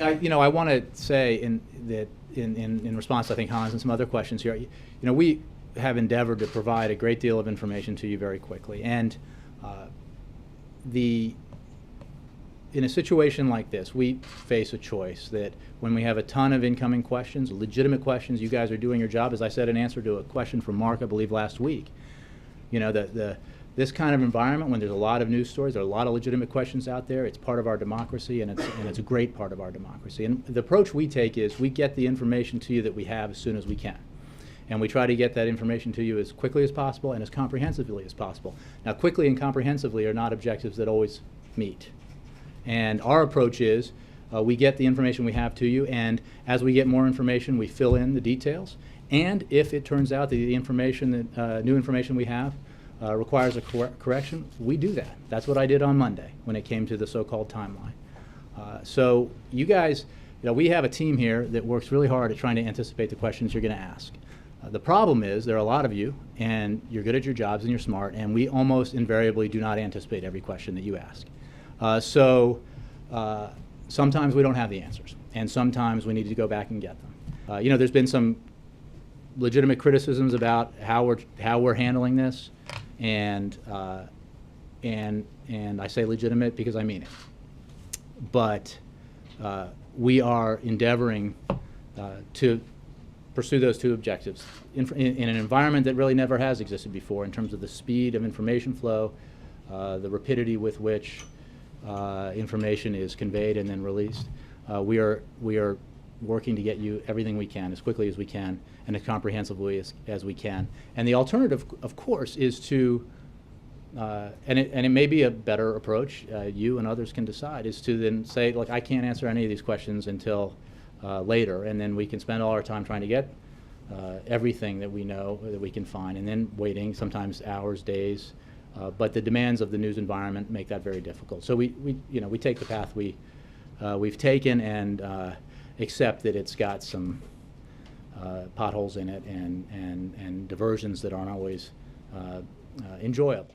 I want to say in response to, I think, Hans and some other questions here, we have endeavored to provide a great deal of information to you very quickly. And in a situation like this, we face a choice that when we have a ton of incoming questions, legitimate questions, you guys are doing your job. As I said in answer to a question from Mark, I believe, last week, this kind of environment, when there's a lot of news stories, there are a lot of legitimate questions out there. It's part of our democracy, and it's a great part of our democracy. And the approach we take is we get the information to you that we have as soon as we can. And we try to get that information to you as quickly as possible and as comprehensively as possible. Now, quickly and comprehensively are not objectives that always meet. And our approach is we get the information we have to you, and as we get more information, we fill in the details. And if it turns out that the information that new information we have requires a correction, we do that. That's what I did on Monday when it came to the so-called timeline. So you guys, we have a team here that works really hard at trying to anticipate the questions you're going to ask. The problem is there are a lot of you, and you're good at your jobs and you're smart, and we almost invariably do not anticipate every question that you ask. So sometimes we don't have the answers, and sometimes we need to go back and get them. There's been some legitimate criticisms about how we're handling this, and I say legitimate because I mean it. But we are endeavoring to pursue those two objectives in an environment that really never has existed before in terms of the speed of information flow, the rapidity with which information is conveyed and then released. We are working to get you everything we can as quickly as we can and as comprehensively as we can. And the alternative, of course, is to, and it may be a better approach, you and others can decide, is to then say, look, I can't answer any of these questions until later, and then we can spend all our time trying to get everything that we know that we can find, and then waiting, sometimes hours, days. But the demands of the news environment make that very difficult. So we take the path we've taken and accept that it's got some potholes in it and diversions that aren't always enjoyable.